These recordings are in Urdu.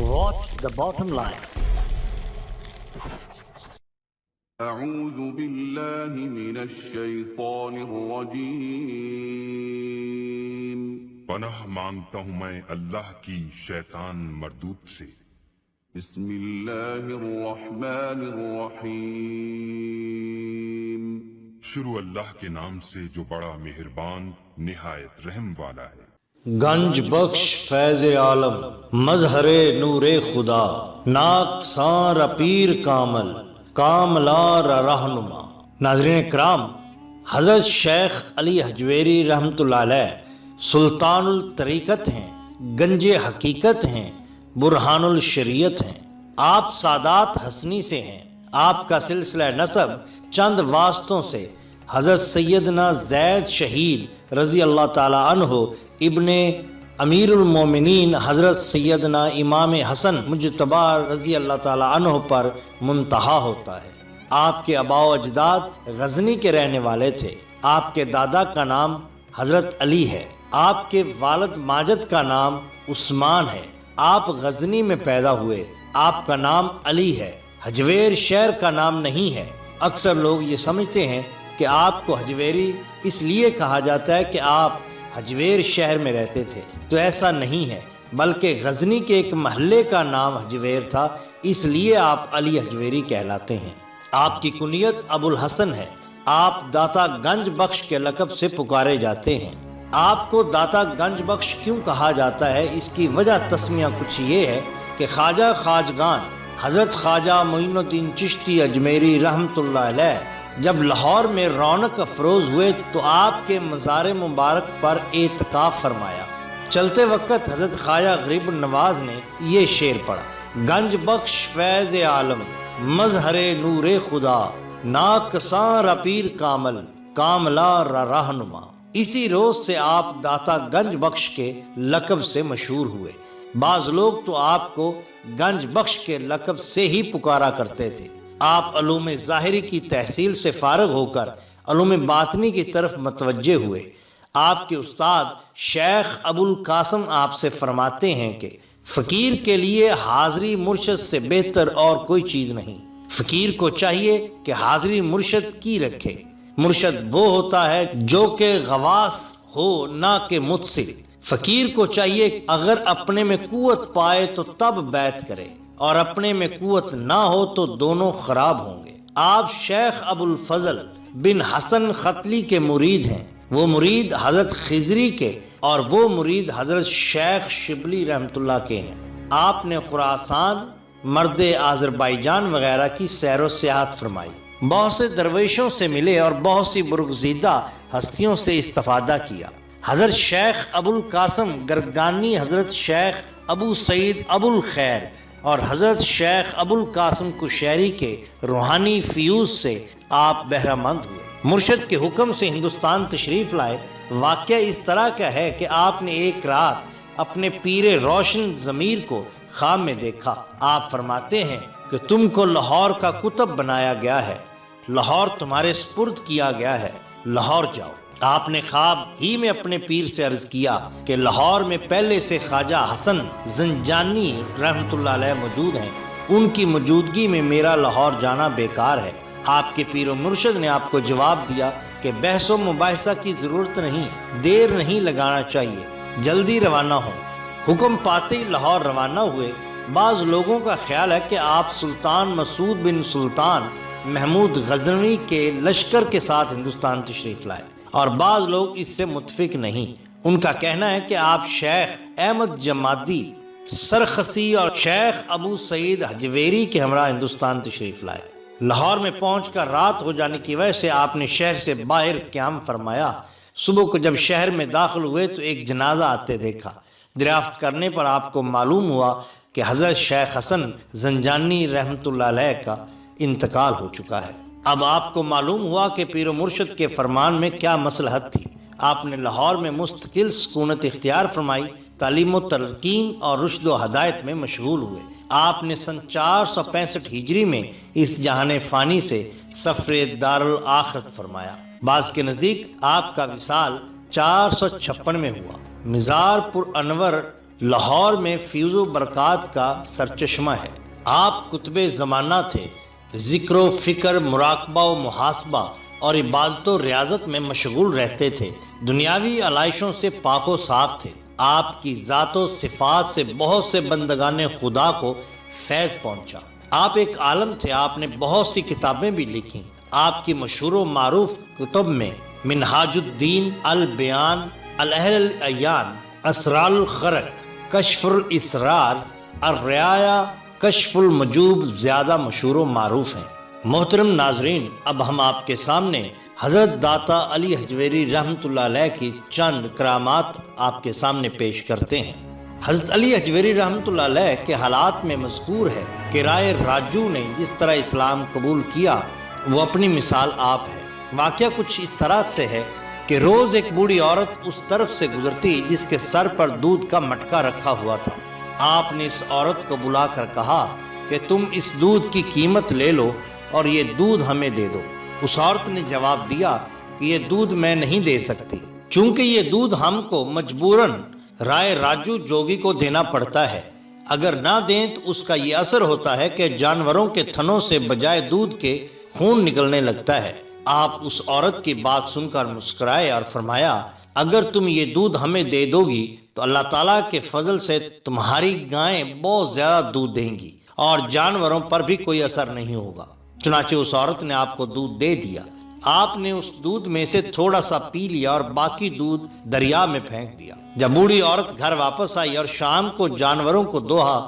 Watch the bottom line. أعوذ بالله من الشیطان الرجیم پناہ مانگتا ہوں میں اللہ کی شیطان مردود سے۔ بسم اللہ الرحمن الرحیم شروع اللہ کے نام سے جو بڑا مہربان نہایت رحم والا ہے۔ گنج بخش فیض عالم مظہر نور خدا، ناقصاں پیر کامل کاملار رہنما۔ ناظرین کرام، حضرت شیخ علی حجویری رحمۃ اللہ علیہ سلطان الطریقت ہیں، گنج حقیقت ہیں، برہان الشریعت ہیں۔ آپ سادات حسنی سے ہیں۔ آپ کا سلسلہ نسب چند واسطوں سے حضرت سیدنا زید شہید رضی اللہ تعالی عنہ ابن امیر المومنین حضرت سیدنا امام حسن مجتبی رضی اللہ تعالی عنہ پر منتہا ہوتا ہے۔ آپ کے آباء و اجداد غزنی کے رہنے والے تھے۔ آپ کے دادا کا نام حضرت علی ہے۔ آپ کے والد ماجد کا نام عثمان ہے۔ آپ غزنی میں پیدا ہوئے۔ آپ کا نام علی ہے۔ حجویر شہر کا نام نہیں ہے۔ اکثر لوگ یہ سمجھتے ہیں کہ آپ کو حجویری اس لیے کہا جاتا ہے کہ آپ حجویر شہر میں رہتے تھے، تو ایسا نہیں ہے، بلکہ غزنی کے ایک محلے کا نام حجویر تھا، اس لیے آپ علی حجویری کہلاتے ہیں۔ آپ کی کنیت ابو الحسن ہے۔ آپ داتا گنج بخش کے لقب سے پکارے جاتے ہیں۔ آپ کو داتا گنج بخش کیوں کہا جاتا ہے؟ اس کی وجہ تسمیہ کچھ یہ ہے کہ خواجہ خواجگان حضرت خواجہ معین الدین چشتی اجمیری رحمۃ اللہ علیہ جب لاہور میں رونق افروز ہوئے تو آپ کے مزار مبارک پر اعتکاف فرمایا۔ چلتے وقت حضرت خواجہ غریب النواز نے یہ شعر پڑھا: گنج بخش فیض عالم مظہر نور خدا، ناقصاں پیر کامل کاملا رہنما۔ اسی روز سے آپ داتا گنج بخش کے لقب سے مشہور ہوئے۔ بعض لوگ تو آپ کو گنج بخش کے لقب سے ہی پکارا کرتے تھے۔ آپ علوم ظاہری کی تحصیل سے فارغ ہو کر علوم باطنی کی طرف متوجہ ہوئے۔ آپ کے استاد شیخ ابو القاسم آپ سے فرماتے ہیں کہ فقیر کے لیے حاضری مرشد سے بہتر اور کوئی چیز نہیں۔ فقیر کو چاہیے کہ حاضری مرشد کی رکھے۔ مرشد وہ ہوتا ہے جو کہ غواص ہو، نہ کہ متصل۔ فقیر کو چاہیے اگر اپنے میں قوت پائے تو تب بیعت کرے، اور اپنے میں قوت نہ ہو تو دونوں خراب ہوں گے۔ آپ شیخ ابو الفضل بن حسن ختلی کے مرید ہیں۔ وہ مرید حضرت خضری کے اور وہ مرید حضرت شیخ شبلی رحمۃ اللہ کے ہیں۔ آپ نے خراسان، مرد آذربائیجان وغیرہ کی سیر و سیاحت فرمائی، بہت سے درویشوں سے ملے اور بہت سی برگزیدہ ہستیوں سے استفادہ کیا۔ حضرت شیخ ابو القاسم گرگانی، حضرت شیخ ابو سعید ابو الخیر اور حضرت شیخ ابو القاسم کشیری کے روحانی فیوز سے آپ بہرہ مند ہوئے۔ مرشد کے حکم سے ہندوستان تشریف لائے۔ واقعہ اس طرح کا ہے کہ آپ نے ایک رات اپنے پیر روشن ضمیر کو خواب میں دیکھا۔ آپ فرماتے ہیں کہ تم کو لاہور کا قطب بنایا گیا ہے، لاہور تمہارے سپرد کیا گیا ہے، لاہور جاؤ۔ آپ نے خواب ہی میں اپنے پیر سے عرض کیا کہ لاہور میں پہلے سے خواجہ حسن زنجانی رحمۃ اللہ علیہ موجود ہیں، ان کی موجودگی میں میرا لاہور جانا بیکار ہے۔ آپ کے پیر و مرشد نے آپ کو جواب دیا کہ بحث و مباحثہ کی ضرورت نہیں، دیر نہیں لگانا چاہیے، جلدی روانہ ہوں۔ حکم پاتے ہی لاہور روانہ ہوئے۔ بعض لوگوں کا خیال ہے کہ آپ سلطان مسعود بن سلطان محمود غزنوی کے لشکر کے ساتھ ہندوستان تشریف لائے، اور بعض لوگ اس سے متفق نہیں۔ ان کا کہنا ہے کہ آپ شیخ احمد جمادی سرخسی اور شیخ ابو سعید حجویری کے ہمراہ ہندوستان تشریف لائے۔ لاہور میں پہنچ کر رات ہو جانے کی وجہ سے آپ نے شہر سے باہر قیام فرمایا۔ صبح کو جب شہر میں داخل ہوئے تو ایک جنازہ آتے دیکھا۔ دریافت کرنے پر آپ کو معلوم ہوا کہ حضرت شیخ حسن زنجانی رحمۃ اللہ علیہ کا انتقال ہو چکا ہے۔ اب آپ کو معلوم ہوا کہ پیر و مرشد کے فرمان میں کیا مصلحت تھی۔ آپ نے لاہور میں مستقل سکونت اختیار فرمائی، تعلیم و تلقین اور رشد و ہدایت میں مشغول ہوئے۔ آپ نے سن 465 ہجری میں اس جہان فانی سے سفر دارالآخرت فرمایا۔ بعض کے نزدیک آپ کا وصال 456 میں ہوا۔ مزار پر انور لاہور میں فیض و برکات کا سرچشمہ ہے۔ آپ کتب زمانہ تھے، ذکر و فکر، مراقبہ و محاسبہ اور عبادت و ریاضت میں مشغول رہتے تھے، دنیاوی علائشوں سے پاک و صاف تھے۔ آپ کی ذات و صفات سے بہت سے بندگان خدا کو فیض پہنچا۔ آپ ایک عالم تھے، آپ نے بہت سی کتابیں بھی لکھیں۔ آپ کی مشہور و معروف کتب میں منہاج الدین، البیان، الاہل الایان، اسرار الخرق، کشف الاسرار، الرعایا، کشف المجوب زیادہ مشہور و معروف ہیں۔ محترم ناظرین، اب ہم آپ کے سامنے حضرت داتا علی حجویری رحمۃ اللہ علیہ کی چند کرامات آپ کے سامنے پیش کرتے ہیں۔ حضرت علی حجویری رحمۃ اللہ علیہ کے حالات میں مذکور ہے کہ رائے راجو نے جس طرح اسلام قبول کیا وہ اپنی مثال آپ ہے۔ واقعہ کچھ اس طرح سے ہے کہ روز ایک بوڑھی عورت اس طرف سے گزرتی جس کے سر پر دودھ کا مٹکا رکھا ہوا تھا۔ آپ نے اس عورت کو بلا کر کہا کہ تم اس دودھ کی قیمت لے لو اور یہ دودھ ہمیں دے دو۔ اس عورت نے جواب دیا کہ یہ دودھ میں نہیں دے سکتی، چونکہ یہ دودھ ہم کو مجبوراً رائے راجو جوگی کو دینا پڑتا ہے۔ اگر نہ دیں تو اس کا یہ اثر ہوتا ہے کہ جانوروں کے تھنوں سے بجائے دودھ کے خون نکلنے لگتا ہے۔ آپ اس عورت کی بات سن کر مسکرائے اور فرمایا، اگر تم یہ دودھ ہمیں دے دو گی تو اللہ تعالیٰ کے فضل سے تمہاری گائیں بہت زیادہ دودھ دیں گی اور جانوروں پر بھی کوئی اثر نہیں ہوگا۔ چنانچہ اس عورت نے آپ کو دودھ دے دیا۔ آپ نے اس دودھ میں سے تھوڑا سا پی لیا اور باقی دودھ دریا میں پھینک دیا۔ جب بوڑھی عورت گھر واپس آئی اور شام کو جانوروں کو دوہا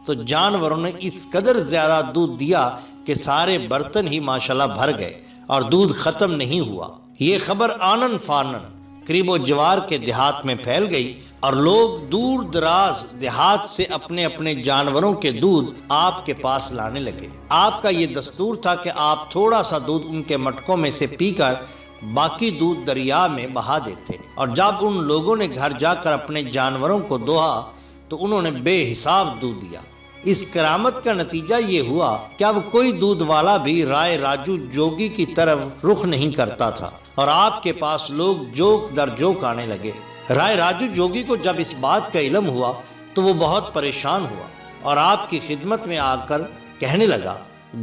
تو جانوروں نے اس قدر زیادہ دودھ دیا کہ سارے برتن ہی ماشاءاللہ بھر گئے اور دودھ ختم نہیں ہوا۔ یہ خبر آنن فانن قریب و جوار کے دیہات میں پھیل گئی اور لوگ دور دراز دیہات سے اپنے اپنے جانوروں کے دودھ آپ کے پاس لانے لگے۔ آپ کا یہ دستور تھا کہ آپ تھوڑا سا دودھ ان کے مٹکوں میں سے پی کر باقی دودھ دریا میں بہا دیتے، اور جب ان لوگوں نے گھر جا کر اپنے جانوروں کو دوہا تو انہوں نے بے حساب دودھ دیا۔ اس کرامت کا نتیجہ یہ ہوا کہ اب کوئی دودھ والا بھی رائے راجو جوگی کی طرف رخ نہیں کرتا تھا اور آپ کے پاس لوگ جوک در جوک آنے لگے۔ رائے راجو جوگی کو جب اس بات کا علم ہوا تو وہ بہت پریشان ہوا اور آپ کی خدمت میں آ کر کہنے لگا،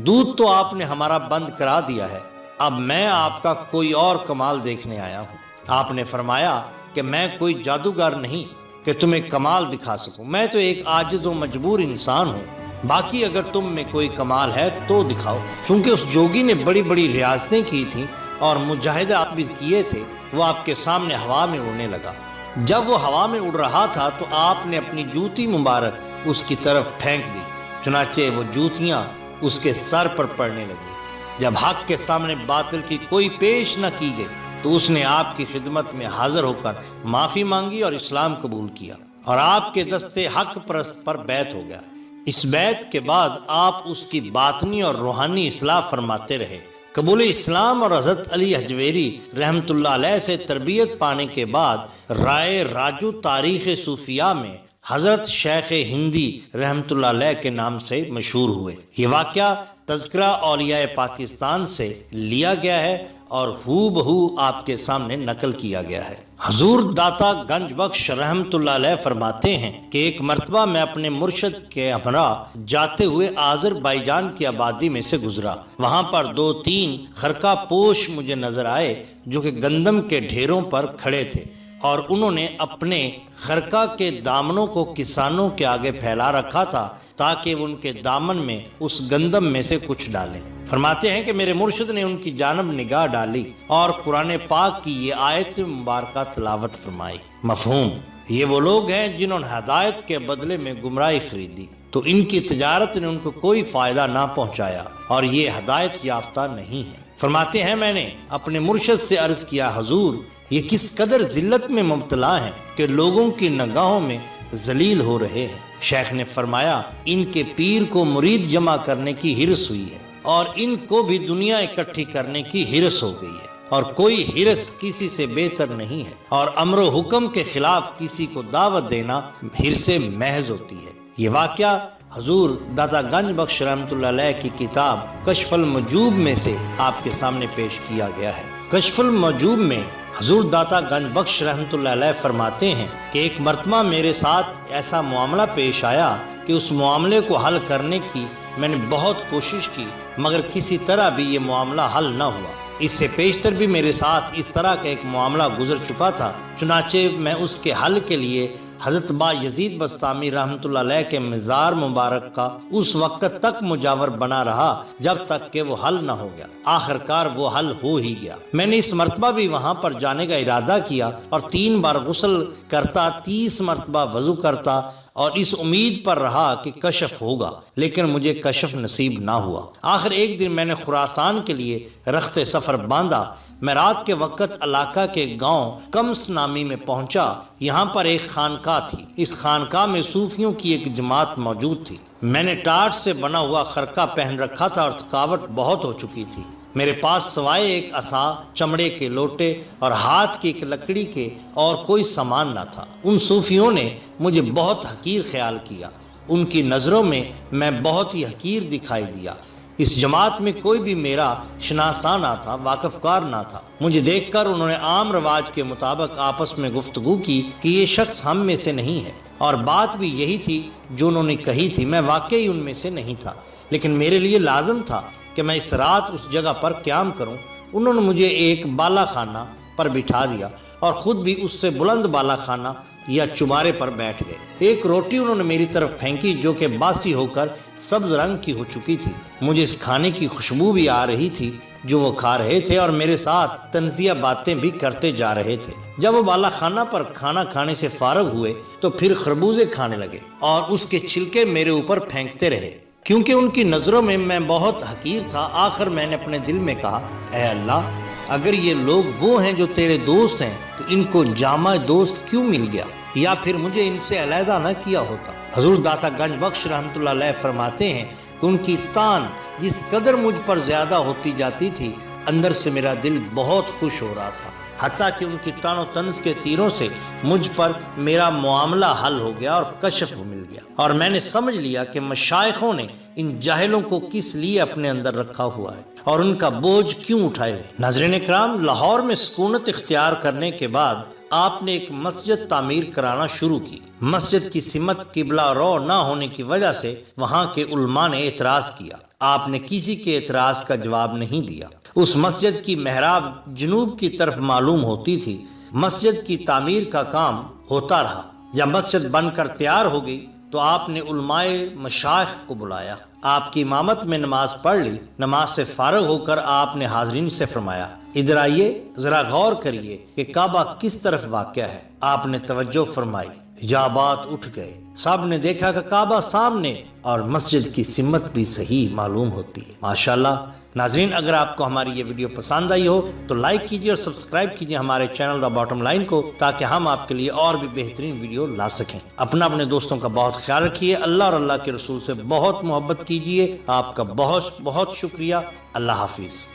دودھ تو آپ نے ہمارا بند کرا دیا ہے، اب میں آپ کا کوئی اور کمال دیکھنے آیا ہوں۔ آپ نے فرمایا کہ میں کوئی جادوگر نہیں کہ تمہیں کمال دکھا سکوں، میں تو ایک عاجز و مجبور انسان ہوں، باقی اگر تم میں کوئی کمال ہے تو دکھاؤ۔ چونکہ اس جوگی نے بڑی بڑی ریاضتیں کی تھیں اور مجاہدات بھی کیے تھے، وہ آپ کے سامنے ہوا میں اڑنے لگا۔ جب وہ ہوا میں اڑ رہا تھا تو آپ نے اپنی جوتی مبارک اس کی طرف پھینک دی، چنانچہ وہ جوتیاں اس کے سر پر پڑنے لگی۔ جب حق کے سامنے باطل کی کوئی پیش نہ کی گئی تو اس نے آپ کی خدمت میں حاضر ہو کر معافی مانگی اور اسلام قبول کیا اور آپ کے دستے حق پرست پر بیعت ہو گیا۔ اس بیعت کے بعد آپ اس کی باطنی اور روحانی اصلاح فرماتے رہے۔ قبول اسلام اور حضرت علی حجویری رحمۃ اللہ علیہ سے تربیت پانے کے بعد رائے راجو تاریخ صوفیاء میں حضرت شیخ ہندی رحمۃ اللہ علیہ کے نام سے مشہور ہوئے۔ یہ واقعہ تذکرہ اولیاء پاکستان سے لیا گیا ہے اور ہو بہو آپ کے سامنے نقل کیا گیا ہے۔ حضور داتا گنج بخش رحمۃ اللہ علیہ فرماتے ہیں کہ ایک مرتبہ میں اپنے مرشد کے ہمراہ جاتے ہوئے آذربائی جان کی آبادی میں سے گزرا۔ وہاں پر 2-3 خرقہ پوش مجھے نظر آئے جو کہ گندم کے ڈھیروں پر کھڑے تھے اور انہوں نے اپنے خرقہ کے دامنوں کو کسانوں کے آگے پھیلا رکھا تھا تاکہ وہ ان کے دامن میں اس گندم میں سے کچھ ڈالیں۔ فرماتے ہیں کہ میرے مرشد نے ان کی جانب نگاہ ڈالی اور قرآن پاک کی یہ آیت مبارکہ تلاوت فرمائی۔ مفہوم، یہ وہ لوگ ہیں جنہوں نے ہدایت کے بدلے میں گمراہی خریدی تو ان کی تجارت نے ان کو کوئی فائدہ نہ پہنچایا اور یہ ہدایت یافتہ نہیں ہے۔ فرماتے ہیں میں نے اپنے مرشد سے عرض کیا، حضور یہ کس قدر ذلت میں مبتلا ہیں کہ لوگوں کی نگاہوں میں ذلیل ہو رہے ہیں۔ شیخ نے فرمایا، ان کے پیر کو مرید جمع کرنے کی ہرس ہوئی ہے اور ان کو بھی دنیا اکٹھی کرنے کی ہرس ہو گئی ہے، اور کوئی ہرس کسی سے بہتر نہیں ہے، اور امر و حکم کے خلاف کسی کو دعوت دینا ہرس محض ہوتی ہے۔ یہ واقعہ حضور داتا گنج بخش رحمۃ اللہ علیہ کی کتاب کشف المجوب میں سے آپ کے سامنے پیش کیا گیا ہے۔ کشف الموجوب میں حضور داتا گنج بخش رحمۃ اللہ علیہ فرماتے ہیں کہ ایک مرتبہ میرے ساتھ ایسا معاملہ پیش آیا کہ اس معاملے کو حل کرنے کی میں نے بہت کوشش کی، مگر کسی طرح بھی یہ معاملہ حل نہ ہوا۔ اس سے پیشتر بھی میرے ساتھ اس طرح کا ایک معاملہ گزر چکا تھا، چنانچہ میں اس کے حل کے لیے حضرت با یزید بستامی رحمۃ اللہ علیہ کے مزار مبارک کا اس وقت تک مجاور بنا رہا جب تک کہ وہ حل نہ ہو گیا۔ آخر کار وہ حل ہو ہی گیا۔ میں نے اس مرتبہ بھی وہاں پر جانے کا ارادہ کیا اور 3 بار غسل کرتا، 30 مرتبہ وضو کرتا اور اس امید پر رہا کہ کشف ہوگا، لیکن مجھے کشف نصیب نہ ہوا۔ آخر ایک دن میں نے خراسان کے لیے رخت سفر باندھا۔ میں رات کے وقت علاقہ کے گاؤں کمس نامی میں پہنچا۔ یہاں پر ایک خانقاہ تھی۔ اس خانقاہ میں صوفیوں کی ایک جماعت موجود تھی۔ میں نے ٹاٹ سے بنا ہوا خرقہ پہن رکھا تھا اور تھکاوٹ بہت ہو چکی تھی۔ میرے پاس سوائے ایک عصا، چمڑے کے لوٹے اور ہاتھ کی ایک لکڑی کے اور کوئی سامان نہ تھا۔ ان صوفیوں نے مجھے بہت حقیر خیال کیا۔ ان کی نظروں میں میں بہت ہی حقیر دکھائی دیا۔ اس جماعت میں کوئی بھی میرا شناسا نہ تھا، واقف کار نہ تھا۔ مجھے دیکھ کر انہوں نے عام رواج کے مطابق آپس میں گفتگو کی کہ یہ شخص ہم میں سے نہیں ہے، اور بات بھی یہی تھی جو انہوں نے کہی تھی۔ میں واقعی ان میں سے نہیں تھا، لیکن میرے لیے لازم تھا کہ میں اس رات اس جگہ پر قیام کروں۔ انہوں نے مجھے ایک بالا خانہ پر بٹھا دیا اور خود بھی اس سے بلند بالا خانہ یا چبارے پر بیٹھ گئے۔ ایک روٹی انہوں نے میری طرف پھینکی جو کہ باسی ہو کر سبز رنگ کی ہو چکی تھی۔ مجھے اس کھانے کی خوشبو بھی آ رہی تھی جو وہ کھا رہے تھے، اور میرے ساتھ طنزیہ باتیں بھی کرتے جا رہے تھے۔ جب وہ بالا خانہ پر کھانا کھانے سے فارغ ہوئے تو پھر خربوزے کھانے لگے اور اس کے چھلکے میرے اوپر پھینکتے رہے۔ کیونکہ ان کی نظروں میں میں بہت حقیر تھا، آخر میں نے اپنے دل میں کہا، اے اللہ، اگر یہ لوگ وہ ہیں جو تیرے دوست ہیں تو ان کو جامع دوست کیوں مل گیا، یا پھر مجھے ان سے علیحدہ نہ کیا ہوتا۔ حضور داتا گنج بخش رحمۃ اللہ علیہ فرماتے ہیں کہ ان کی تان جس قدر مجھ پر زیادہ ہوتی جاتی تھی، اندر سے میرا دل بہت خوش ہو رہا تھا، حتیٰ کہ ان کی تان و طنز کے تیروں سے مجھ پر میرا معاملہ حل ہو گیا اور کشف مل گیا، اور میں نے سمجھ لیا کہ مشائخوں نے ان جاہلوں کو کس لیے اپنے اندر رکھا ہوا ہے اور ان کا بوجھ کیوں اٹھائے ہوئے۔ ناظرین کرام، لاہور میں سکونت اختیار کرنے کے بعد آپ نے ایک مسجد تعمیر کرانا شروع کی۔ مسجد کی سمت قبلہ رو نہ ہونے کی وجہ سے وہاں کے علماء نے اعتراض کیا۔ آپ نے کسی کے اعتراض کا جواب نہیں دیا۔ اس مسجد کی محراب جنوب کی طرف معلوم ہوتی تھی۔ مسجد کی تعمیر کا کام ہوتا رہا۔ جب مسجد بن کر تیار ہو گئی تو آپ نے علماء مشائخ کو بلایا۔ آپ کی امامت میں نماز پڑھ لی۔ نماز سے فارغ ہو کر آپ نے حاضرین سے فرمایا، ادھر آئیے، ذرا غور کریے کہ کعبہ کس طرف واقع ہے۔ آپ نے توجہ فرمائی، حجابات اٹھ گئے، سب نے دیکھا کہ کعبہ سامنے اور مسجد کی سمت بھی صحیح معلوم ہوتی ہے۔ ماشاءاللہ۔ ناظرین، اگر آپ کو ہماری یہ ویڈیو پسند آئی ہو تو لائک کیجیے اور سبسکرائب کیجیے ہمارے چینل دا باٹم لائن کو، تاکہ ہم آپ کے لیے اور بھی بہترین ویڈیو لا سکیں۔ اپنے دوستوں کا بہت خیال رکھیے۔ اللہ اور اللہ کے رسول سے بہت محبت کیجیے۔ آپ کا بہت بہت شکریہ۔ اللہ حافظ۔